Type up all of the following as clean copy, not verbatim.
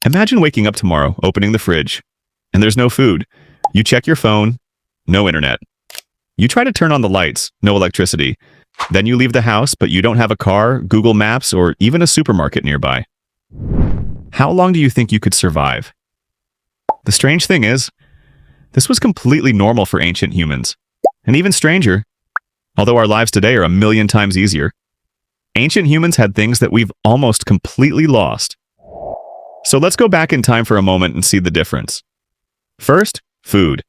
Imagine waking up tomorrow, opening the fridge, and there's no food. You check your phone, no internet. You try to turn on the lights, no electricity. Then you leave the house, but you don't have a car, Google Maps, or even a supermarket nearby. How long do you think you could survive? The strange thing is, this was completely normal for ancient humans. And even stranger, although our lives today are a million times easier, ancient humans had things that we've almost completely lost. So let's go back in time for a moment and see the difference. First, food.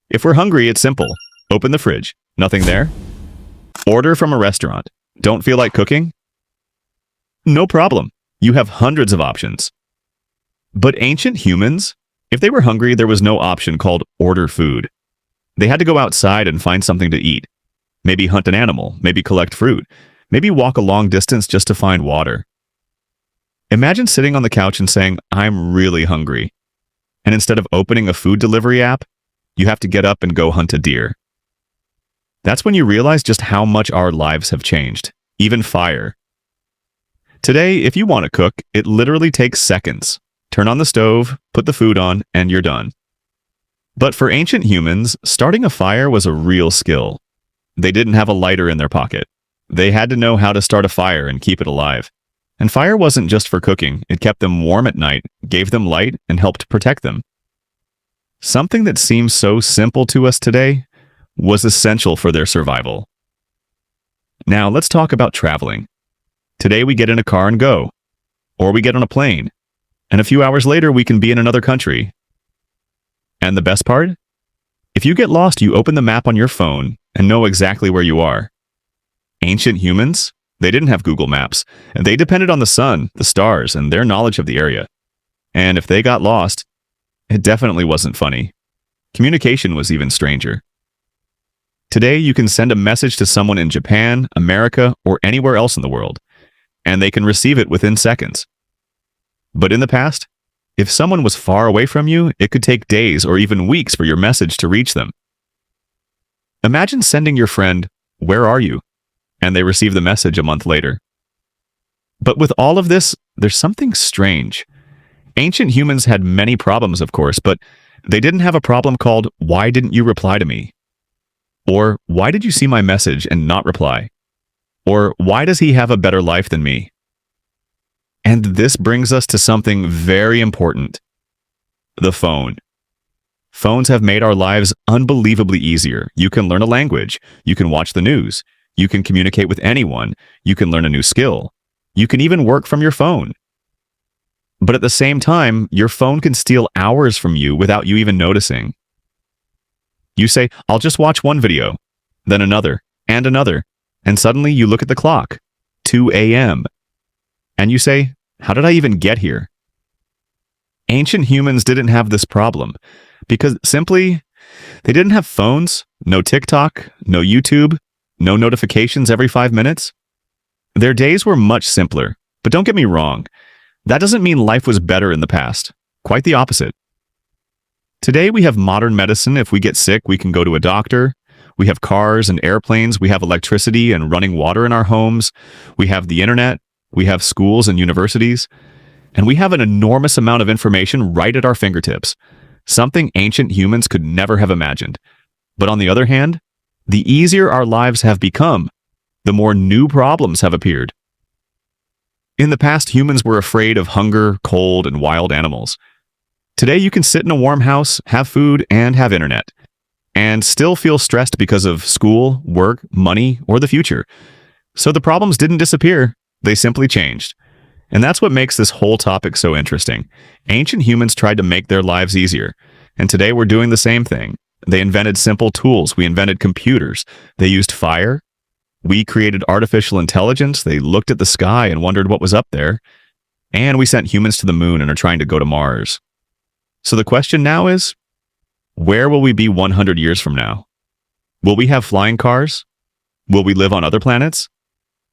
If we're hungry, it's simple. Open the fridge. Nothing there? Order from a restaurant. Don't feel like cooking? No problem. You have hundreds of options. But ancient humans, if they were hungry, there was no option called order food. They had to go outside and find something to eat. Maybe hunt an animal, maybe collect fruit, maybe walk a long distance just to find water. Imagine sitting on the couch and saying, "I'm really hungry." And instead of opening a food delivery app, you have to get up and go hunt a deer. That's when you realize just how much our lives have changed, even fire. Today, if you want to cook, it literally takes seconds. Turn on the stove, put the food on, and you're done. But for ancient humans, starting a fire was a real skill. They didn't have a lighter in their pocket. They had to know how to start a fire and keep it alive. And fire wasn't just for cooking, it kept them warm at night, gave them light, and helped protect them. Something that seems so simple to us today was essential for their survival. Now let's talk about traveling. Today we get in a car and go, or we get on a plane, and a few hours later we can be in another country. And the best part? If you get lost, you open the map on your phone and know exactly where you are. Ancient humans, they didn't have Google Maps, and they depended on the sun, the stars, and their knowledge of the area. And if they got lost, it definitely wasn't funny. Communication was even stranger. Today, you can send a message to someone in Japan, America, or anywhere else in the world, and they can receive it within seconds. But in the past, if someone was far away from you, it could take days or even weeks for your message to reach them. Imagine sending your friend, "Where are you?" and they receive the message a month later. But with all of this, there's something strange. Ancient humans had many problems, of course, but they didn't have a problem called, "Why didn't you reply to me?" Or, "Why did you see my message and not reply?" Or, "Why does he have a better life than me?" And this brings us to something very important. The phone. Phones have made our lives unbelievably easier. You can learn a language. You can watch the news. You can communicate with anyone. You can learn a new skill. You can even work from your phone. But at the same time, your phone can steal hours from you without you even noticing. You say, "I'll just watch one video," then another, and suddenly you look at the clock, 2 a.m., and you say, "How did I even get here?" Ancient humans didn't have this problem because simply, they didn't have phones, no TikTok, no YouTube, no notifications every 5 minutes. Their days were much simpler, but don't get me wrong, that doesn't mean life was better in the past. Quite the opposite. Today we have modern medicine. If we get sick, we can go to a doctor. We have cars and airplanes. We have electricity and running water in our homes. We have the internet. We have schools and universities. And we have an enormous amount of information right at our fingertips, something ancient humans could never have imagined. But on the other hand, the easier our lives have become, the more new problems have appeared. In the past, humans were afraid of hunger, cold, and wild animals. Today, you can sit in a warm house, have food, and have internet, and still feel stressed because of school, work, money, or the future. So the problems didn't disappear, they simply changed. And that's what makes this whole topic so interesting. Ancient humans tried to make their lives easier, and today we're doing the same thing. They invented simple tools. We invented computers. They used fire. We created artificial intelligence. They looked at the sky and wondered what was up there. And we sent humans to the moon and are trying to go to Mars. So the question now is, where will we be 100 years from now? Will we have flying cars? Will we live on other planets?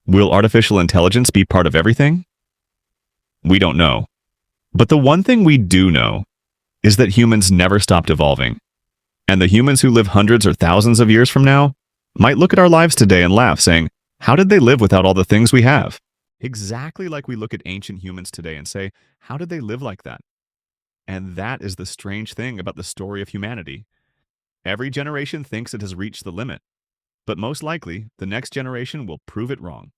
Will artificial intelligence be part of everything? We don't know. But the one thing we do know is that humans never stopped evolving. And the humans who live hundreds or thousands of years from now might look at our lives today and laugh, saying, "How did they live without all the things we have?" Exactly like we look at ancient humans today and say, "How did they live like that?" And that is the strange thing about the story of humanity. Every generation thinks it has reached the limit, but most likely, the next generation will prove it wrong.